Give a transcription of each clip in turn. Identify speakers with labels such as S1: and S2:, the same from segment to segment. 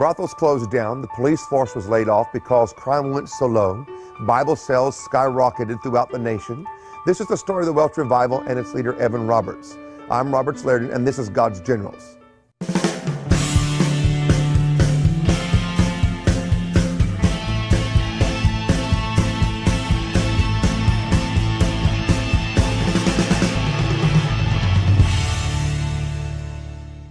S1: Brothels closed down, the police force was laid off because crime went so low, Bible sales skyrocketed throughout the nation. This is the story of the Welsh Revival and its leader, Evan Roberts. I'm Robert Sladen, and this is God's Generals.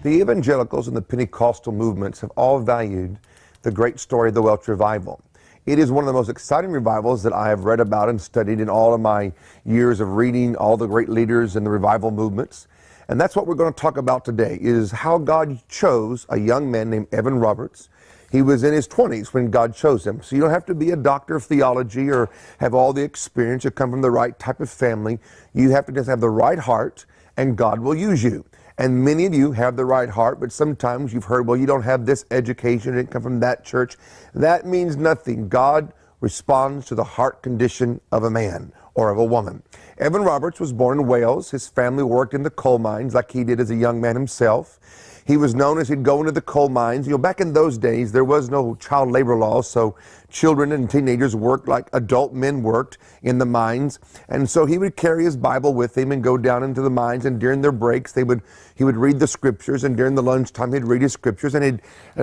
S1: The evangelicals and the Pentecostal movements have all valued the great story of the Welsh Revival. It is one of the most exciting revivals that I have read about and studied in all of my years of reading all the great leaders in the revival movements. And that's what we're going to talk about today, is how God chose a young man named Evan Roberts. He was in his 20s when God chose him. So you don't have to be a doctor of theology or have all the experience or come from the right type of family. You have to just have the right heart, and God will use you. And many of you have the right heart, but sometimes you've heard, well, you don't have this education, it didn't come from that church. That means nothing. God responds to the heart condition of a man or of a woman. Evan Roberts was born in Wales. His family worked in the coal mines like he did as a young man himself. He was known as he'd go into the coal mines. You know, back in those days, there was no child labor law, so children and teenagers worked like adult men worked in the mines. And so he would carry his Bible with him and go down into the mines, and during their breaks, he would read the scriptures, and during the lunchtime, he'd read his scriptures, and he'd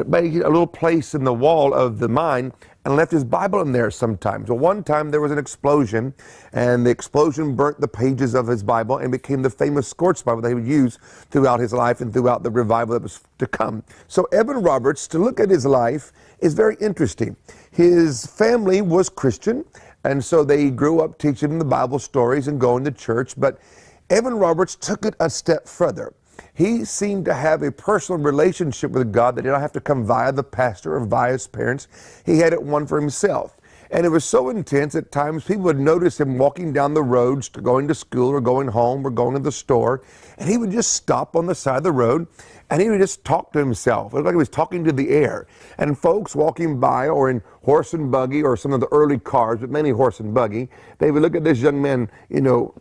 S1: make a little place in the wall of the mine and left his Bible in there sometimes. Well, one time there was an explosion, and the explosion burnt the pages of his Bible and became the famous Scorched Bible that he would use throughout his life and throughout the revival that was to come. So Evan Roberts, to look at his life, is very interesting. His family was Christian, and so they grew up teaching him the Bible stories and going to church, but Evan Roberts took it a step further. He seemed to have a personal relationship with God that did not have to come via the pastor or via his parents. He had it one for himself. And it was so intense at times people would notice him walking down the roads to going to school or going home or going to the store, and he would just stop on the side of the road and he would just talk to himself. It was like he was talking to the air. And folks walking by or in horse and buggy or some of the early cars, but mainly horse and buggy, they would look at this young man,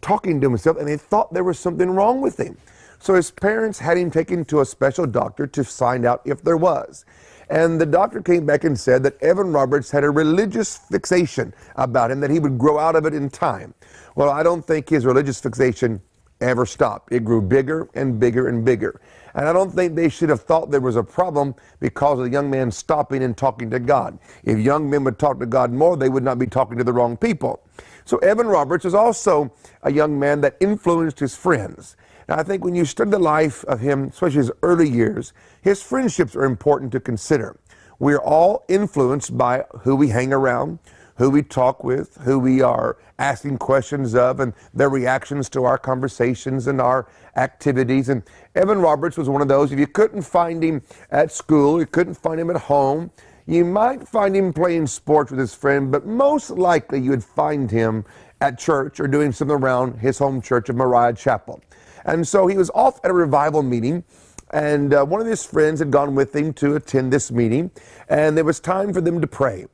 S1: talking to himself, and they thought there was something wrong with him. So his parents had him taken to a special doctor to find out if there was. And the doctor came back and said that Evan Roberts had a religious fixation about him, that he would grow out of it in time. Well, I don't think his religious fixation ever stopped. It grew bigger and bigger and bigger. And I don't think they should have thought there was a problem because of the young man stopping and talking to God. If young men would talk to God more, they would not be talking to the wrong people. So Evan Roberts is also a young man that influenced his friends. Now, I think when you study the life of him, especially his early years, his friendships are important to consider. We're all influenced by who we hang around, who we talk with, who we are asking questions of, and their reactions to our conversations and our activities. And Evan Roberts was one of those. If you couldn't find him at school, you couldn't find him at home, you might find him playing sports with his friend, but most likely you would find him at church or doing something around his home church of Moriah Chapel. And so he was off at a revival meeting, and one of his friends had gone with him to attend this meeting, and there was time for them to pray.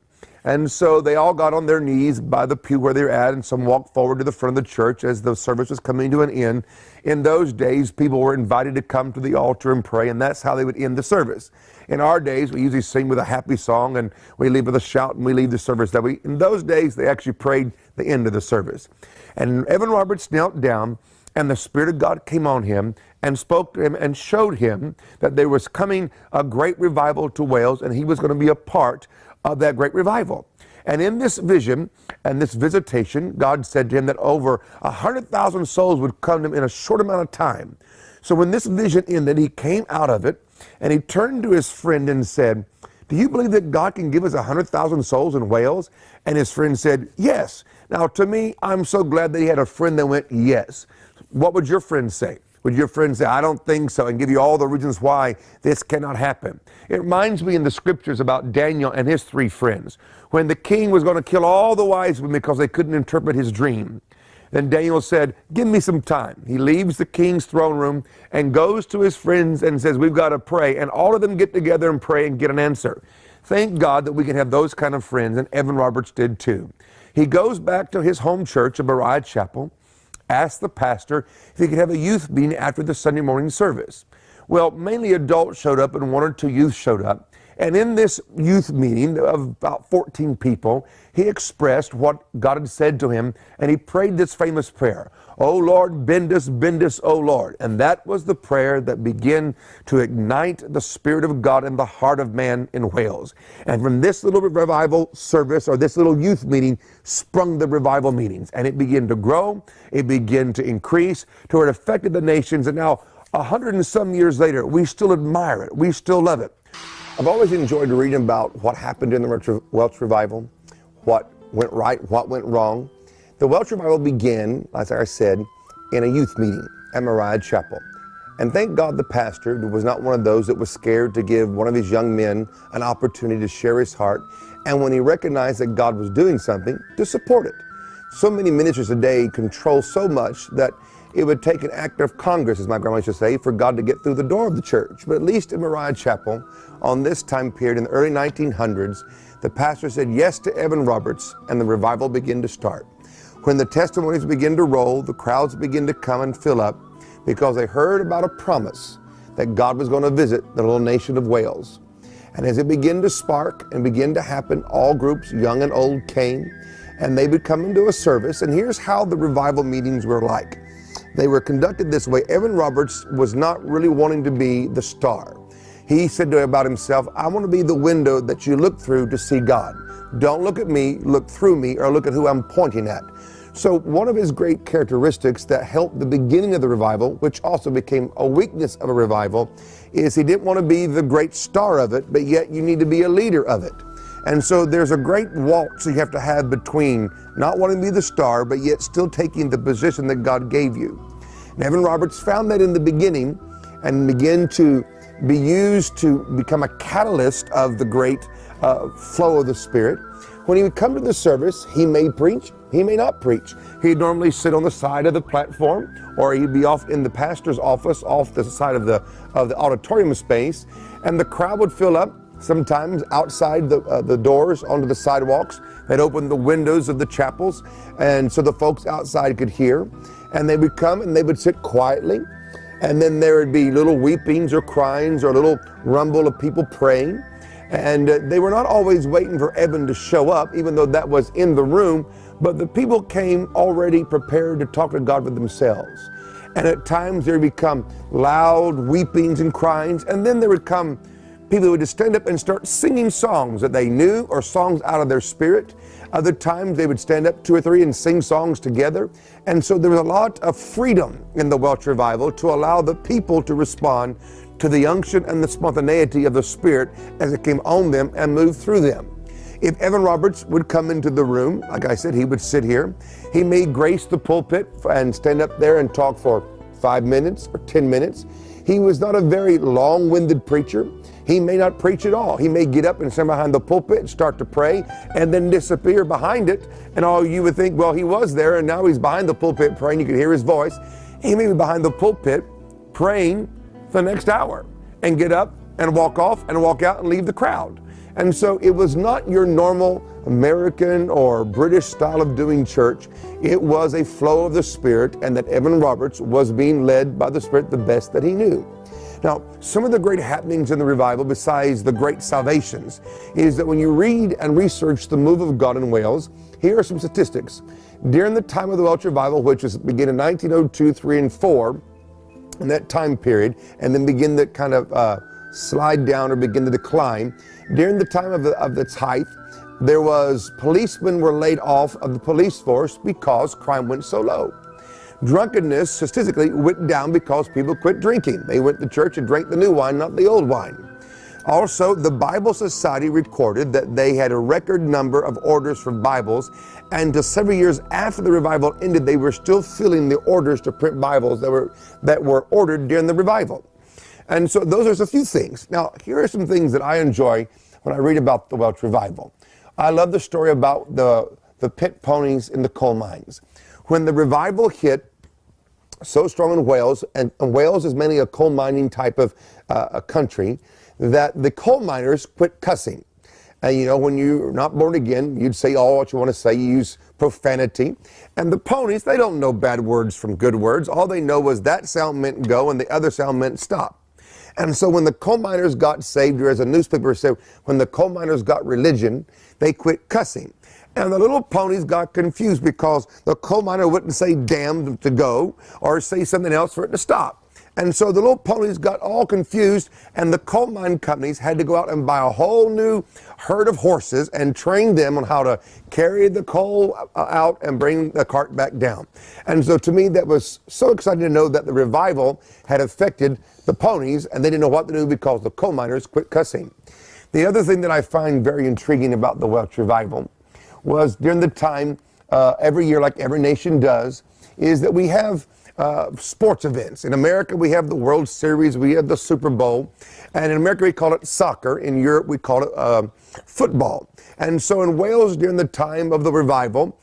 S1: And so they all got on their knees by the pew where they were at, and some walked forward to the front of the church as the service was coming to an end. In those days, people were invited to come to the altar and pray, and that's how they would end the service. In our days, we usually sing with a happy song, and we leave with a shout, and we leave the service that way. In those days, they actually prayed the end of the service. And Evan Roberts knelt down, and the Spirit of God came on him and spoke to him and showed him that there was coming a great revival to Wales, and he was going to be a part of that great revival. And in this vision and this visitation, God said to him that over 100,000 souls would come to him in a short amount of time. So when this vision ended, he came out of it, and he turned to his friend and said, "Do you believe that God can give us 100,000 souls in Wales?" And his friend said, "Yes." Now, to me, I'm so glad that he had a friend that went, "Yes." What would your friend say? Would your friend say, "I don't think so," and give you all the reasons why this cannot happen? It reminds me in the scriptures about Daniel and his 3 friends. When the king was going to kill all the wise men because they couldn't interpret his dream, then Daniel said, "Give me some time." He leaves the king's throne room and goes to his friends and says, "We've got to pray." And all of them get together and pray and get an answer. Thank God that we can have those kind of friends, and Evan Roberts did too. He goes back to his home church of Moriah Chapel, asked the pastor if he could have a youth meeting after the Sunday morning service. Well, mainly adults showed up and 1 or 2 youth showed up. And in this youth meeting of about 14 people, he expressed what God had said to him, and he prayed this famous prayer, "O Lord, bend us, O Lord." And that was the prayer that began to ignite the Spirit of God in the heart of man in Wales. And from this little revival service, or this little youth meeting, sprung the revival meetings. And it began to grow, it began to increase, to where it affected the nations. And now, 100 and some years later, we still admire it, we still love it. I've always enjoyed reading about what happened in the Welsh Revival, what went right, what went wrong. The Welsh Revival began, as I said, in a youth meeting at Moriah Chapel. And thank God the pastor was not one of those that was scared to give one of his young men an opportunity to share his heart, and when he recognized that God was doing something, to support it. So many ministers today control so much that it would take an act of Congress, as my grandma used to say, for God to get through the door of the church. But at least in Moriah Chapel, on this time period in the early 1900s, the pastor said yes to Evan Roberts, and the revival began to start. When the testimonies begin to roll, the crowds begin to come and fill up, because they heard about a promise that God was going to visit the little nation of Wales. And as it began to spark and begin to happen, all groups, young and old, came, and they would come into a service. And here's how the revival meetings were like. They were conducted this way. Evan Roberts was not really wanting to be the star. He said about himself, "I want to be the window that you look through to see God. Don't look at me, look through me, or look at who I'm pointing at." So one of his great characteristics that helped the beginning of the revival, which also became a weakness of a revival, is he didn't want to be the great star of it, but yet you need to be a leader of it. And so there's a great waltz you have to have between not wanting to be the star, but yet still taking the position that God gave you. And Evan Roberts found that in the beginning and began to be used to become a catalyst of the great flow of the Spirit. When he would come to the service, he may preach, he may not preach. He'd normally sit on the side of the platform, or he'd be off in the pastor's office, off the side of the auditorium space, and the crowd would fill up. Sometimes outside the doors onto the sidewalks. They'd open the windows of the chapels, and so the folks outside could hear. And they would come and they would sit quietly, and then there would be little weepings or cryings or a little rumble of people praying. And they were not always waiting for Evan to show up, even though that was in the room, but the people came already prepared to talk to God for themselves. And at times there would become loud weepings and cryings, and then there would come people who would just stand up and start singing songs that they knew or songs out of their spirit. Other times they would stand up 2 or 3 and sing songs together. And so there was a lot of freedom in the Welsh Revival to allow the people to respond to the unction and the spontaneity of the Spirit as it came on them and moved through them. If Evan Roberts would come into the room, like I said, he would sit here. He may grace the pulpit and stand up there and talk for 5 minutes or 10 minutes. He was not a very long-winded preacher. He may not preach at all. He may get up and stand behind the pulpit and start to pray and then disappear behind it. And all you would think, well, he was there and now he's behind the pulpit praying. You could hear his voice. He may be behind the pulpit praying for the next hour and get up and walk off and walk out and leave the crowd. And so it was not your normal American or British style of doing church. It was a flow of the Spirit, and that Evan Roberts was being led by the Spirit the best that he knew. Now, some of the great happenings in the revival, besides the great salvations, is that when you read and research the move of God in Wales, here are some statistics. During the time of the Welsh Revival, which was began in 1902, 3, and 4, in that time period, and then begin to kind of slide down or begin to decline, during the time of its height, there was policemen were laid off of the police force because crime went so low. Drunkenness statistically went down because people quit drinking. They went to church and drank the new wine, not the old wine. Also, the Bible Society recorded that they had a record number of orders for Bibles, and until several years after the revival ended, they were still filling the orders to print Bibles that were ordered during the revival. And so those are just a few things. Now, here are some things that I enjoy when I read about the Welsh Revival. I love the story about the pit ponies in the coal mines. When the revival hit so strong in Wales, and Wales is mainly a coal mining type of a country, that the coal miners quit cussing. And you know, when you're not born again, you'd say all what you want to say, you use profanity. And the ponies, they don't know bad words from good words. All they know was that sound meant go and the other sound meant stop. And so when the coal miners got saved, or as a newspaper said, when the coal miners got religion, they quit cussing. And the little ponies got confused because the coal miner wouldn't say damn to go or say something else for it to stop. And so the little ponies got all confused, and the coal mine companies had to go out and buy a whole new herd of horses and train them on how to carry the coal out and bring the cart back down. And so to me, that was so exciting to know that the revival had affected the ponies, and they didn't know what to do because the coal miners quit cussing. The other thing that I find very intriguing about the Welsh revival was during the time, every year, like every nation does, is that we have sports events. In America, we have the World Series, we have the Super Bowl, and in America, we call it soccer. In Europe, we call it football. And so in Wales, during the time of the revival,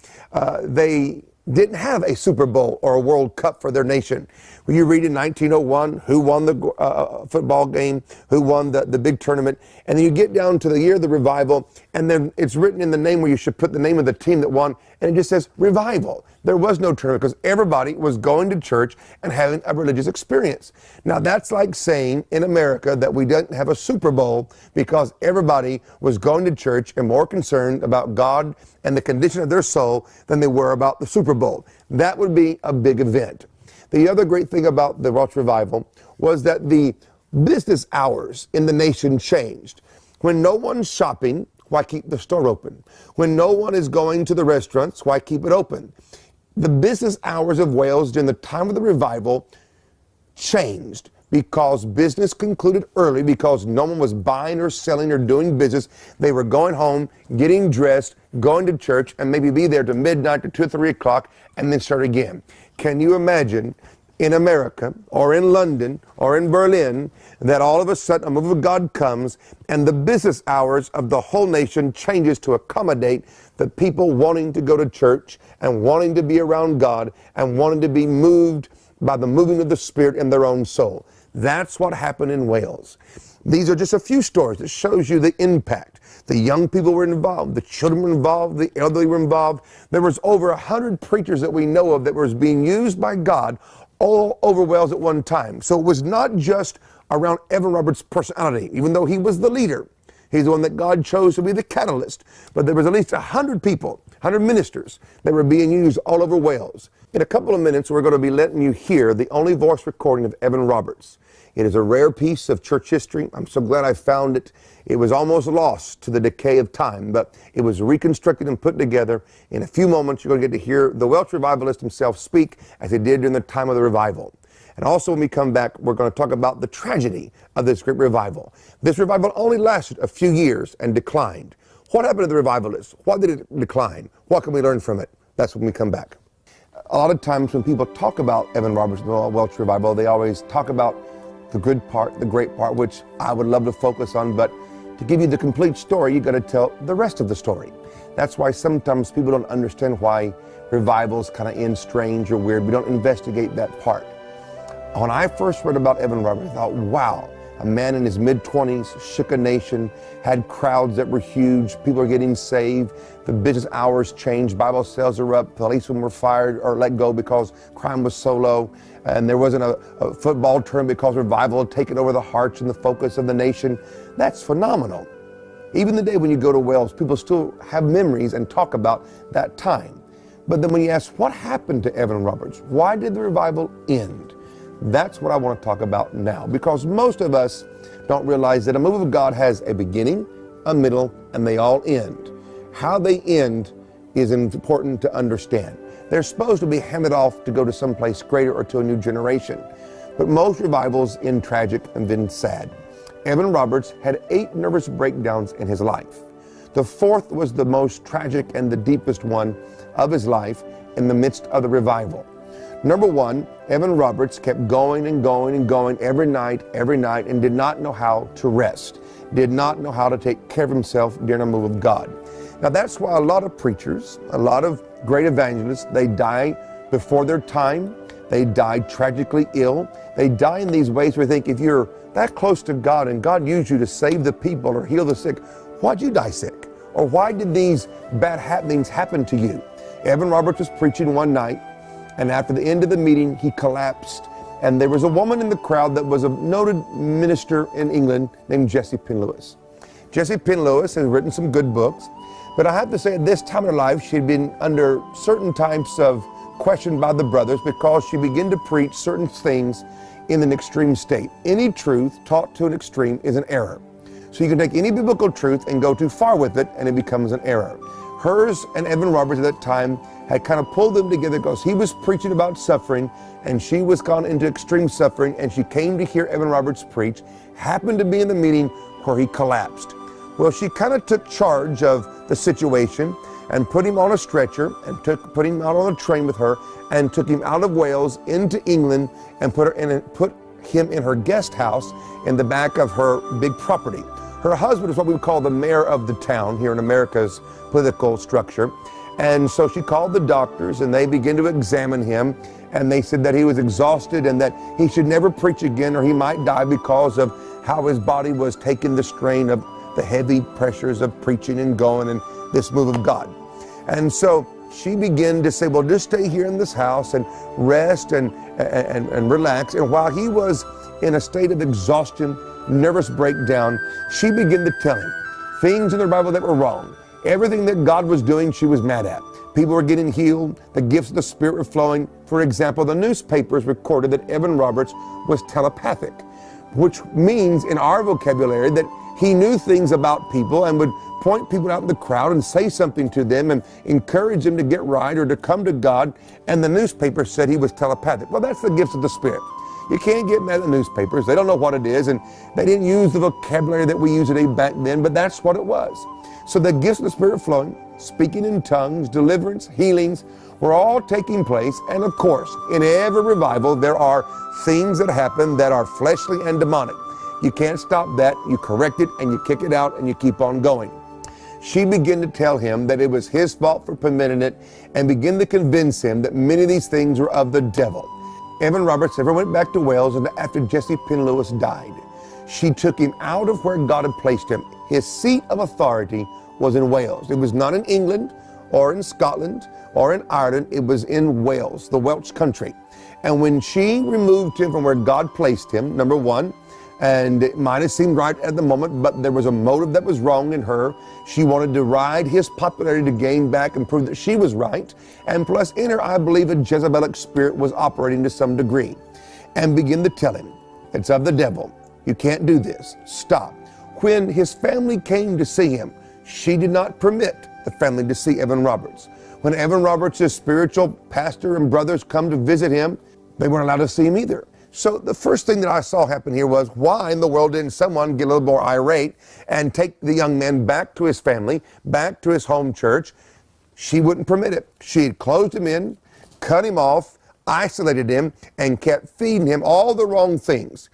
S1: they didn't have a Super Bowl or a World Cup for their nation. When you read in 1901 who won the football game, who won the big tournament, and then you get down to the year of the revival, and then it's written in the name where you should put the name of the team that won, and it just says revival. There was no tournament because everybody was going to church and having a religious experience. Now that's like saying in America that we didn't have a Super Bowl because everybody was going to church and more concerned about God and the condition of their soul than they were about the Super Bowl. That would be a big event. The other great thing about the Welsh revival was that the business hours in the nation changed. When no one's shopping, why keep the store open? When no one is going to the restaurants, why keep it open? The business hours of Wales during the time of the revival changed because business concluded early, because no one was buying or selling or doing business. They were going home, getting dressed, going to church, and maybe be there to midnight to 2 or 3 o'clock and then start again. Can you imagine in America or in London or in Berlin that all of a sudden a move of God comes and the business hours of the whole nation changes to accommodate the people wanting to go to church and wanting to be around God and wanting to be moved by the moving of the Spirit in their own soul? That's what happened in Wales. These are just a few stories that shows you the impact. The young people were involved, the children were involved, the elderly were involved. There was over 100 preachers that we know of that was being used by God all over Wales at one time. So it was not just around Evan Roberts' personality, even though he was the leader. He's the one that God chose to be the catalyst. But there was at least 100 people, 100 ministers that were being used all over Wales. In a couple of minutes, we're going to be letting you hear the only voice recording of Evan Roberts. It is a rare piece of church history. I'm so glad I found it. It was almost lost to the decay of time, but it was reconstructed and put together. In a few moments, you're going to get to hear the Welsh revivalist himself speak as he did during the time of the revival. And also when we come back, we're going to talk about the tragedy of this great revival. This revival only lasted a few years and declined. What happened to the revivalists? Why did it decline? What can we learn from it? That's when we come back. A lot of times when people talk about Evan Roberts and the Welsh revival, they always talk about the good part, the great part, which I would love to focus on, but to give you the complete story, you got to tell the rest of the story. That's why sometimes people don't understand why revivals kind of end strange or weird. We don't investigate that part. When I first read about Evan Roberts, I thought, wow, a man in his mid-20s, shook a nation, had crowds that were huge, people are getting saved, the business hours changed, Bible sales are up, policemen were fired or let go because crime was so low, and there wasn't a football tournament because revival had taken over the hearts and the focus of the nation. That's phenomenal. Even the day when you go to Wales, people still have memories and talk about that time. But then when you ask, what happened to Evan Roberts? Why did the revival end? That's what I want to talk about now, because most of us don't realize that a move of God has a beginning, a middle, and they all end. How they end is important to understand. They're supposed to be handed off to go to someplace greater or to a new generation. But most revivals end tragic and then sad. Evan Roberts had 8 nervous breakdowns in his life. The 4th was the most tragic and the deepest one of his life in the midst of the revival. Number 1, Evan Roberts kept going and going and going every night, and did not know how to rest, did not know how to take care of himself during a move of God. Now that's why a lot of preachers, a lot of great evangelists, they die before their time, they die tragically ill, they die in these ways where we think if you're that close to God and God used you to save the people or heal the sick, why'd you die sick? Or why did these bad happenings happen to you? Evan Roberts was preaching one night, and after the end of the meeting, he collapsed And there was a woman in the crowd that was a noted minister in England named Jessie Penn Lewis. Jessie Penn Lewis has written some good books, but I have to say at this time in her life, she had been under certain types of question by the brothers because she began to preach certain things in an extreme state. Any truth taught to an extreme is an error. So you can take any biblical truth and go too far with it and it becomes an error. Hers and Evan Roberts at that time had kind of pulled them together because he was preaching about suffering and she was gone into extreme suffering, and she came to hear Evan Roberts preach, happened to be in the meeting where he collapsed. Well, she kind of took charge of the situation and put him on a stretcher and put him out on a train with her and took him out of Wales into England and put him in her guest house in the back of her big property. Her husband is what we would call the mayor of the town here in America's political structure. And so she called the doctors and they began to examine him, and they said that he was exhausted and that he should never preach again or he might die because of how his body was taking the strain of the heavy pressures of preaching and going and this move of God. And so she began to say, well, just stay here in this house and rest and relax. And while he was in a state of exhaustion, nervous breakdown, she began to tell him things in the Bible that were wrong. Everything that God was doing, she was mad at. People were getting healed. The gifts of the Spirit were flowing. For example, the newspapers recorded that Evan Roberts was telepathic, which means in our vocabulary that he knew things about people and would point people out in the crowd and say something to them and encourage them to get right or to come to God. And the newspaper said he was telepathic. Well, that's the gifts of the Spirit. You can't get mad at the newspapers. They don't know what it is, and they didn't use the vocabulary that we use today back then, but that's what it was. So the gifts of the Spirit flowing, speaking in tongues, deliverance, healings, were all taking place. And of course, in every revival, there are things that happen that are fleshly and demonic. You can't stop that. You correct it and you kick it out and you keep on going. She began to tell him that it was his fault for permitting it and began to convince him that many of these things were of the devil. Evan Roberts never went back to Wales, and after Jessie Penn Lewis died, she took him out of where God had placed him. His seat of authority was in Wales. It was not in England or in Scotland or in Ireland. It was in Wales, the Welsh country. And when she removed him from where God placed him, number one, and it might have seemed right at the moment, but there was a motive that was wrong in her. She wanted to ride his popularity to gain back and prove that she was right. And plus in her, I believe a Jezebelic spirit was operating to some degree, and begin to tell him, it's of the devil. You can't do this. Stop. When his family came to see him, she did not permit the family to see Evan Roberts. When Evan Roberts' spiritual pastor and brothers come to visit him, they weren't allowed to see him either. So the first thing that I saw happen here was, why in the world didn't someone get a little more irate and take the young man back to his family, back to his home church? She wouldn't permit it. She had closed him in, cut him off, isolated him, and kept feeding him all the wrong things.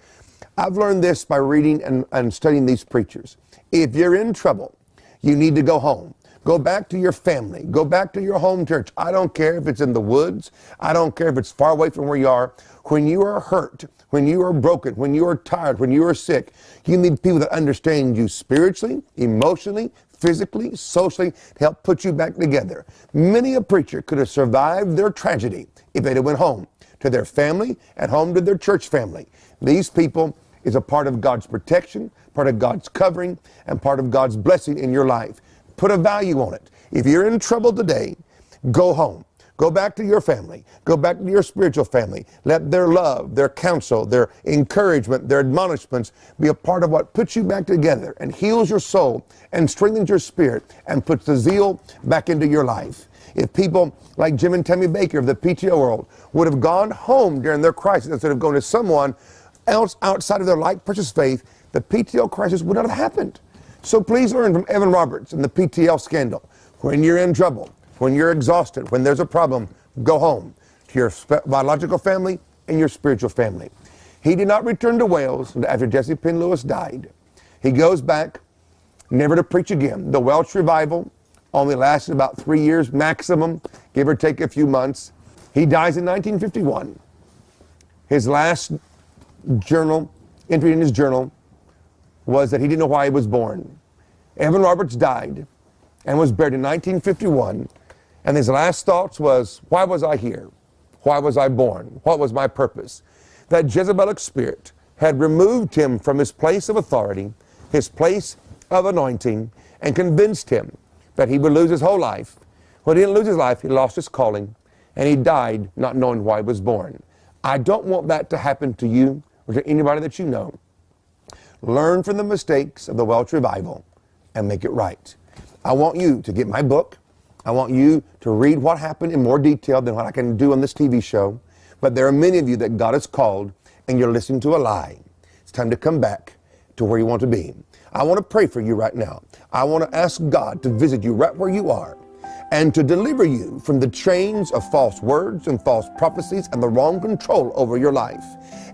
S1: I've learned this by reading and studying these preachers. If you're in trouble, you need to go home. Go back to your family. Go back to your home church. I don't care if it's in the woods. I don't care if it's far away from where you are. When you are hurt, when you are broken, when you are tired, when you are sick, you need people that understand you spiritually, emotionally, physically, socially, to help put you back together. Many a preacher could have survived their tragedy if they'd have went home to their family and home to their church family. These people is a part of God's protection, part of God's covering, and part of God's blessing in your life. Put a value on it. If you're in trouble today, go home. Go back to your family. Go back to your spiritual family. Let their love, their counsel, their encouragement, their admonishments be a part of what puts you back together and heals your soul and strengthens your spirit and puts the zeal back into your life. If people like Jim and Tammy Baker of the PTO world would have gone home during their crisis instead of going to someone else outside of their like precious faith, the PTO crisis would not have happened. So please learn from Evan Roberts and the PTL scandal. When you're in trouble, when you're exhausted, when there's a problem, go home to your biological family and your spiritual family. He did not return to Wales after Jessie Penn Lewis died. He goes back, never to preach again. The Welsh revival only lasted about 3 years maximum, give or take a few months. He dies in 1951. His last journal, entry in his journal, was that he didn't know why he was born. Evan Roberts died and was buried in 1951, and his last thoughts was, why was I here? Why was I born? What was my purpose? that Jezebelic spirit had removed him from his place of authority, his place of anointing, and convinced him that he would lose his whole life. When he didn't lose his life, he lost his calling, and he died not knowing why he was born. I don't want that to happen to you or to anybody that you know. Learn from the mistakes of the Welch Revival and make it right. I want you to get my book. I want you to read what happened in more detail than what I can do on this TV show. But there are many of you that God has called and you're listening to a lie. It's time to come back to where you want to be. I want to pray for you right now. I want to ask God to visit you right where you are and to deliver you from the chains of false words and false prophecies and the wrong control over your life.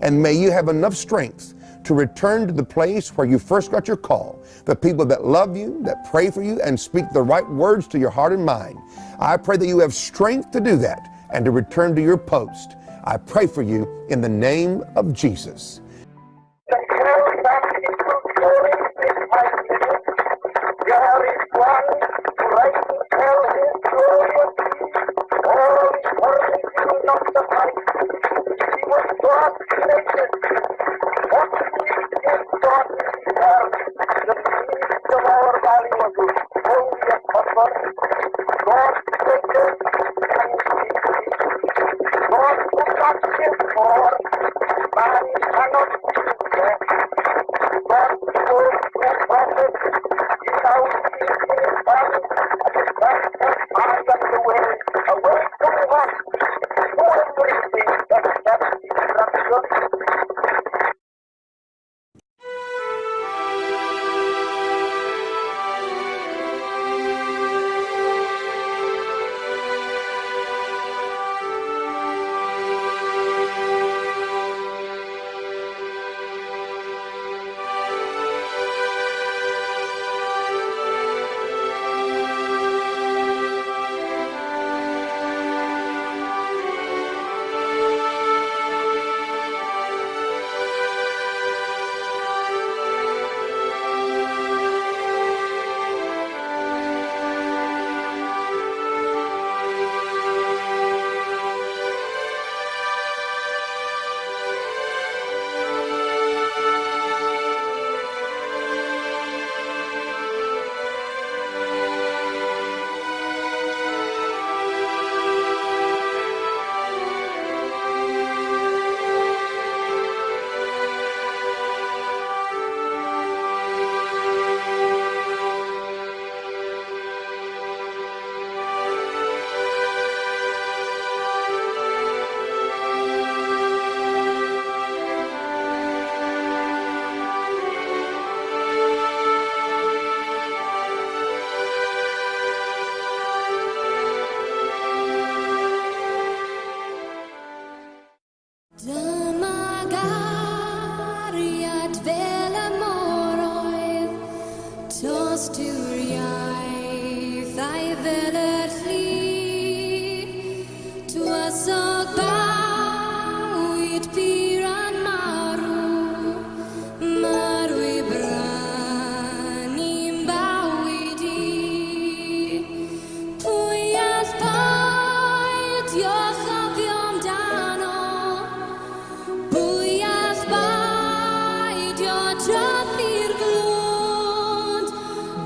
S1: And may you have enough strength to return to the place where you first got your call. The people that love you, that pray for you, and speak the right words to your heart and mind. I pray that you have strength to do that and to return to your post. I pray for you in the name of Jesus.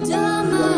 S2: Dama